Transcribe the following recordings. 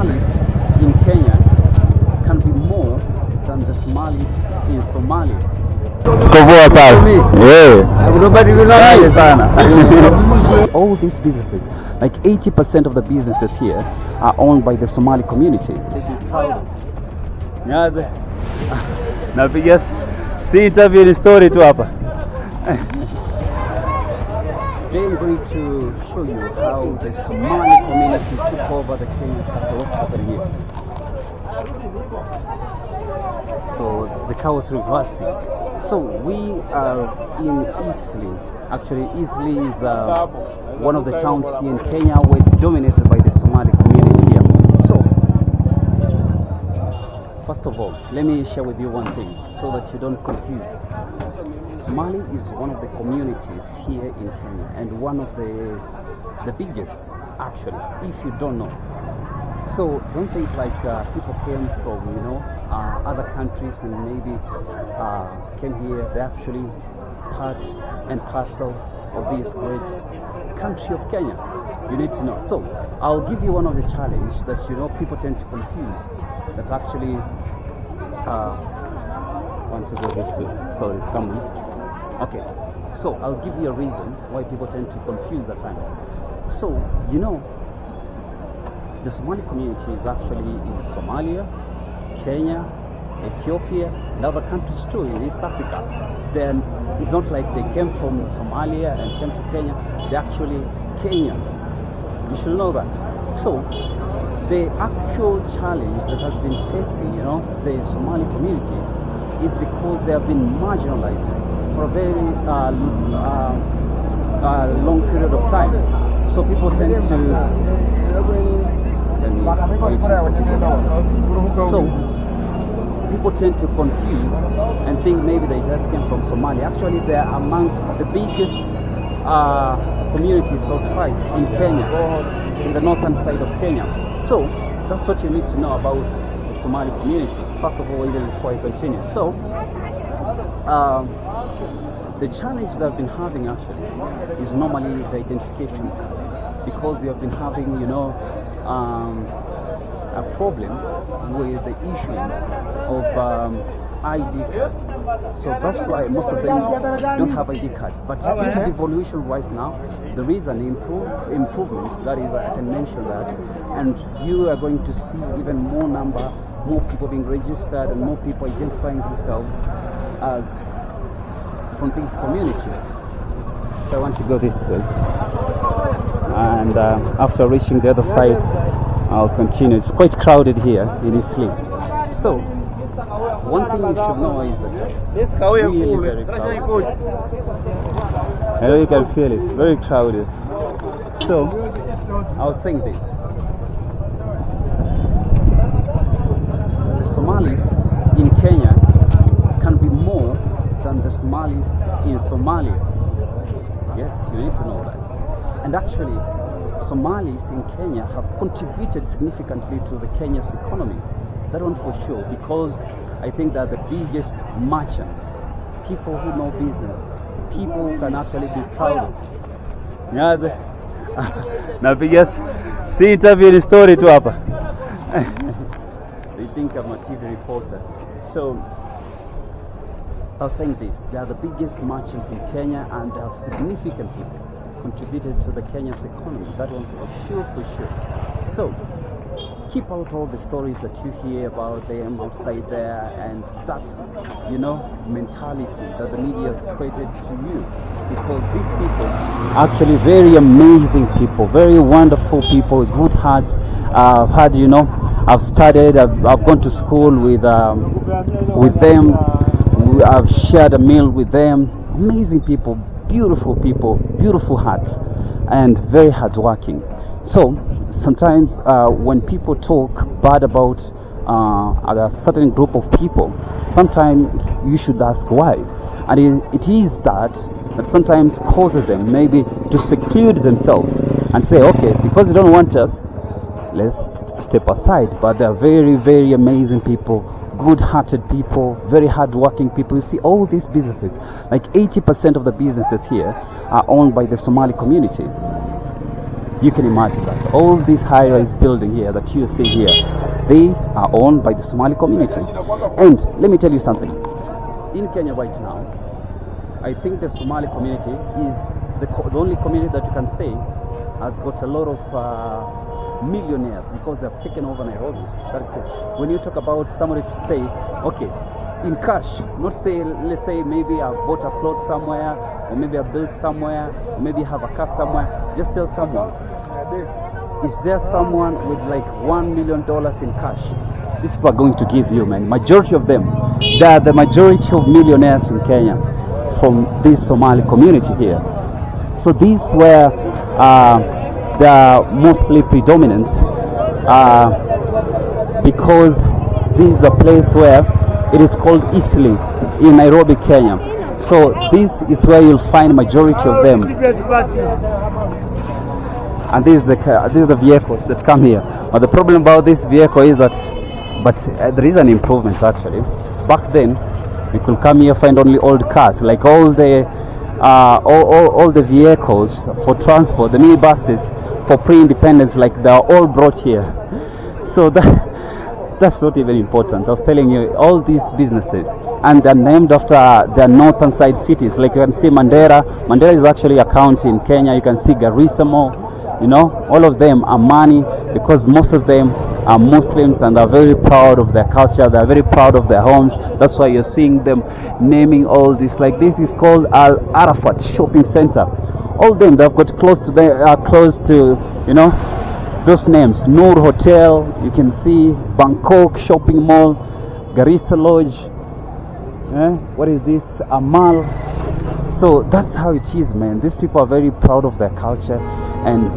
Somalis in Kenya can be more than the Somalis in Somalia. All these businesses, like 80% of the businesses here are owned by the Somali community. Napiga si interview ni story tu hapa. Today I'm going to show you how the Somali community took over the Kenyan capital. What's happening here? So the car was reversing. So we are in Eastleigh. Actually, Eastleigh is one of the towns here in Kenya where it's dominated by the Somali community here. So, first of all, let me share with you one thing so that you don't confuse. Somali is one of the communities here in Kenya and one of the biggest, actually, if you don't know. So don't think like people came from other countries and maybe came here. They're actually part and parcel of this great country of Kenya. You need to know. So I'll give you one of the challenge that people tend to confuse. That actually want to go this way. Sorry, someone. Okay. So I'll give you a reason why people tend to confuse at times. So the Somali community is actually in Somalia, Kenya, Ethiopia, and other countries too in East Africa. Then it's not like they came from Somalia and came to Kenya. They're actually Kenyans. You should know that. So the actual challenge that has been facing, the Somali community is because they have been marginalized for a very long period of time. So people tend to people tend to confuse and think maybe they just came from Somalia. Actually, they are among the biggest communities or tribes in Kenya, in the northern side of Kenya. So that's what you need to know about the Somali community. First of all, even before I continue. So the challenge that I've been having actually is normally the identification cards, because we have been having a problem with the issuance of ID cards. So that's why most of them don't have ID cards. But due to devolution right now, there is an improvement. That is, I can mention that. And you are going to see even more people being registered and more people identifying themselves as from this community. So I want to go this way. And after reaching the other side, I'll continue. It's quite crowded here in Eastleigh. So, one thing you should know is that it's really very crowded. I know you can feel it, very crowded. So, I was saying this. The Somalis in Kenya can be more than the Somalis in Somalia. Yes, you need to know that. And actually, Somalis in Kenya have contributed significantly to the Kenya's economy. That one for sure, because I think that the biggest merchants, people who know business, people who can actually be proud of. Napiga si interview ni story tu hapa. They think I'm a TV reporter. So I was saying this, they are the biggest merchants in Kenya and they have significantly contributed to the Kenya's economy. That one's for sure. So keep out all the stories that you hear about them outside there, and that mentality that the media has created to you, because these people are actually very amazing people, very wonderful people, good hearts. I've had I've studied, I've gone to school with them, I've shared a meal with them. Amazing people, beautiful hearts, and very hardworking. So sometimes when people talk bad about a certain group of people, sometimes you should ask why. And it is that sometimes causes them maybe to seclude themselves and say, okay, because you don't want us, let's step aside. But they're very amazing people, good-hearted people, very hard-working people. You see, all these businesses, like 80% of the businesses here are owned by the Somali community. You can imagine that. All these high-rise buildings here that you see here, they are owned by the Somali community. And let me tell you something. In Kenya right now, I think the Somali community is the only community that you can say has got a lot of millionaires because they have taken over Nairobi. That is it. When you talk about somebody to say, okay, in cash, not say, let's say maybe I've bought a plot somewhere, or maybe I've built somewhere, or maybe I have a car somewhere. Just tell someone, is there someone with like $1 million in cash? These people are going to give you, man. Majority of them, they are the majority of millionaires in Kenya from this Somali community here. So these were they are mostly predominant because this is a place where it is called Eastleigh in Nairobi, Kenya. So this is where you'll find majority of them. And this is the vehicles that come here. But the problem about this vehicle is that, there is an improvement actually. Back then, you could come here find only old cars, like all the vehicles for transport, the minibuses for pre-independence, like they are all brought here. So that's not even important. I was telling you, all these businesses, and they're named after their northern side cities. Like you can see Mandera. Mandera is actually a county in Kenya. You can see Garissa Mall. You know, all of them are Mani because most of them are Muslims and are very proud of their culture. They're very proud of their homes. That's why you're seeing them naming all this. Like this is called Al Arafat Shopping Center. All them they've got close to you know, those names. Noor Hotel, you can see Bangkok Shopping Mall, Garissa Lodge. What is this? Amal. So that's how it is, man. These people are very proud of their culture, and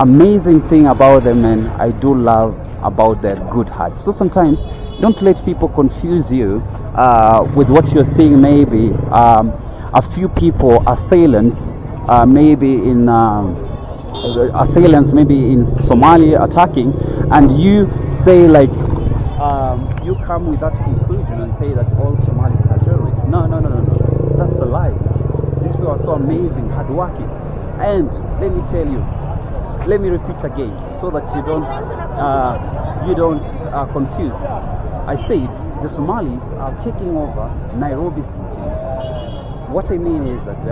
amazing thing about them, and I do love about their good hearts. So sometimes don't let people confuse you with what you're seeing. Maybe a few people, assailants, maybe in Somalia attacking, and you say like you come with that conclusion and say that all Somalis are terrorists. No, that's a lie. These people are so amazing, hardworking, and let me tell you, let me repeat again so that you don't confuse. I said the Somalis are taking over Nairobi city. What I mean is that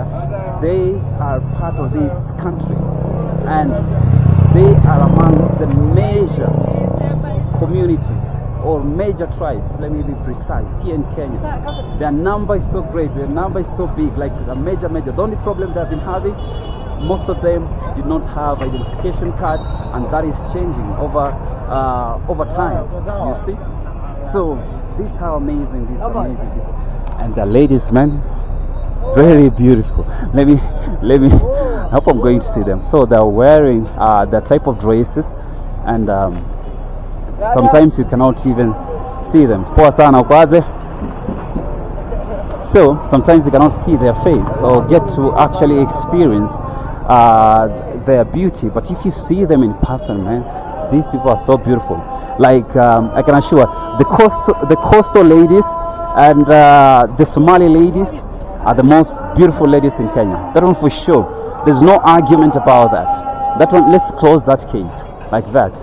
they are part of this country, and they are among the major communities or major tribes, let me be precise, here in Kenya. Their number is so great, their number is so big, like a major. The only problem they've been having, most of them did not have identification cards, and that is changing over time, you see. So this is how amazing these amazing people. And the ladies, man, very beautiful. Let me I hope I'm going to see them. So they're wearing that type of dresses, and sometimes you cannot even see them. Poa sana ukwaze. So sometimes you cannot see their face or get to actually experience their beauty. But if you see them in person, man, these people are so beautiful. Like I can assure, the coastal ladies and the Somali ladies are the most beautiful ladies in Kenya. That one for sure. There's no argument about that. That one, let's close that case like that,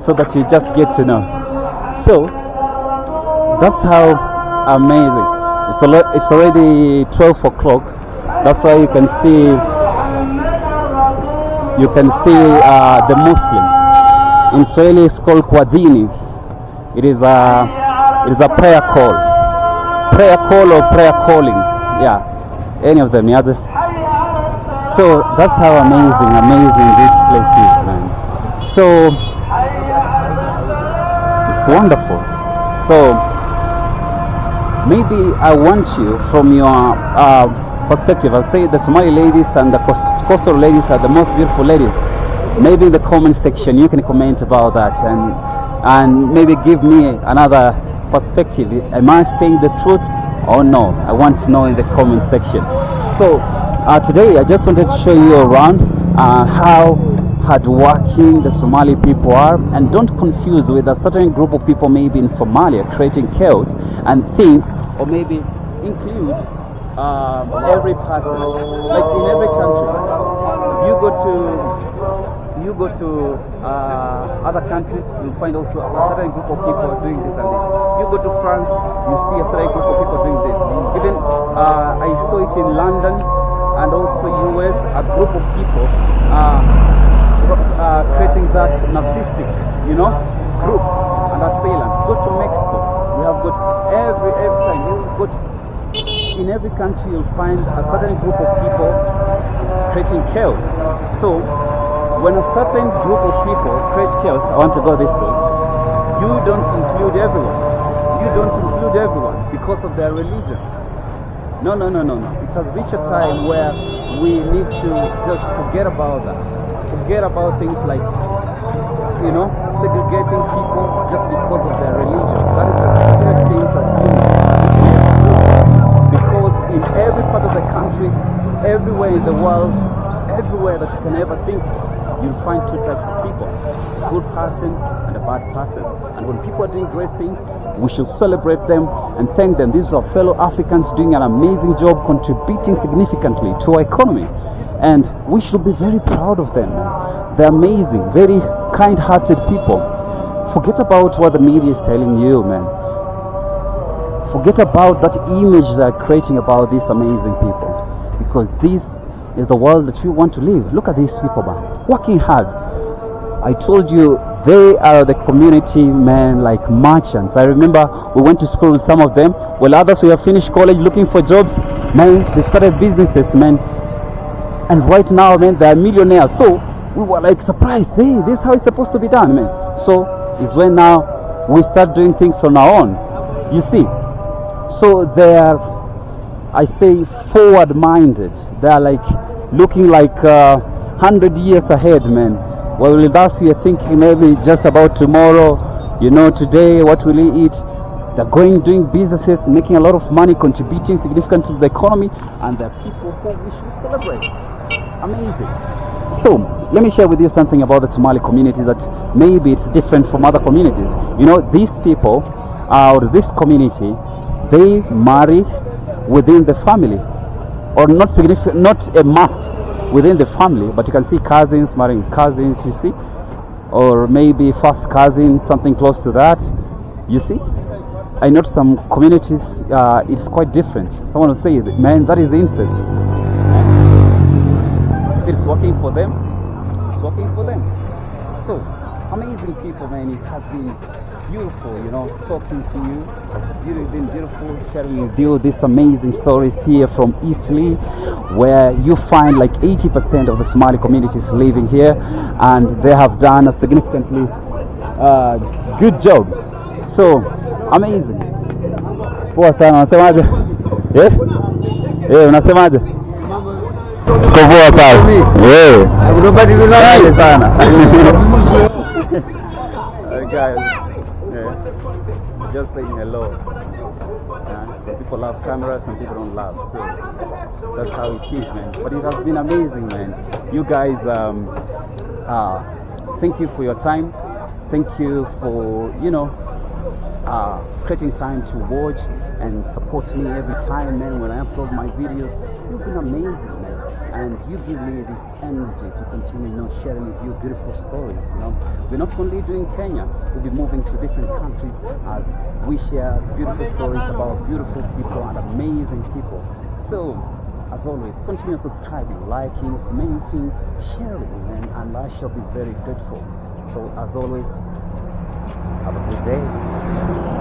so that you just get to know. So that's how amazing. It's already 12 o'clock. That's why you can see the Muslim. In Swahili it's called Kwadhini. It is a prayer call or prayer calling. Yeah, any of them. Yeah. So that's how amazing this place is, man. So it's wonderful. So maybe I want you, from your perspective, I'll say the Somali ladies and the coastal ladies are the most beautiful ladies. Maybe in the comment section you can comment about that, and maybe give me another perspective. Am I saying the truth or no? I want to know in the comment section. So today I just wanted to show you around how hardworking the Somali people are, and don't confuse with a certain group of people maybe in Somalia creating chaos and think, or maybe include every person. Like in every country, you go to other countries, you'll find also a certain group of people doing this and this. You go to France, you see a certain group of people doing this. Even I saw it in London and also US, a group of people creating that narcissistic, groups and assailants. Go to Mexico, we have got every time you've got in every country you'll find a certain group of people creating chaos. So when a certain group of people create chaos, I want to go this way, you don't include everyone. You don't include everyone because of their religion. No. It has reached a time where we need to just forget about that. Forget about things like, segregating people just because of their religion. That is the stupidest thing as humans. Because in every part of the country, everywhere in the world, everywhere that you can ever think, you'll find two types of people, a good person and a bad person. And when people are doing great things, we should celebrate them and thank them. These are fellow Africans doing an amazing job, contributing significantly to our economy. And we should be very proud of them. They're amazing, very kind-hearted people. Forget about what the media is telling you, man. Forget about that image they're creating about these amazing people. Because this is the world that we want to live. Look at these people, man, working hard. I told you, they are the community, man, like merchants. I remember we went to school with some of them. While others who have finished college looking for jobs, man, they started businesses, man. And right now, man, they're millionaires. So we were like surprised. Hey, this is how it's supposed to be done, man. So it's when now we start doing things on our own. You see? So they are, I say, forward-minded. They are like looking like 100 years ahead, man. Well, with us, we are thinking maybe just about tomorrow, today, what will we eat? They're doing businesses, making a lot of money, contributing significantly to the economy, and they're people who we should celebrate. Amazing. So, let me share with you something about the Somali community that maybe it's different from other communities. These people, or this community, they marry within the family, or not significant, not a must within the family, but you can see cousins marrying cousins, you see, or maybe first cousins, something close to that, you see. I know some communities it's quite different. Someone will say, man, that is incest. It's working for them. It's working for them. So amazing people, man. It has been beautiful, talking to you. It's been beautiful sharing with you these amazing stories here from Eastleigh, where you find like 80% of the Somali communities living here, and they have done a significantly good job. So amazing. Poa sana, unasemaje? Unasemaje? Tuko poa sana. Nobody will know sana. Guys, just saying hello. Some people love cameras, some people don't love. So that's how it is, man. But it has been amazing, man. You guys, thank you for your time. Thank you for, creating time to watch and support me every time, man. When I upload my videos, you've been amazing, man, and you give me this energy to continue, sharing with you beautiful stories. We're not only doing Kenya, we'll be moving to different countries as we share beautiful stories about beautiful people and amazing people. So as always, continue subscribing, liking, commenting, sharing, man, and I shall be very grateful. So as always, have a good day.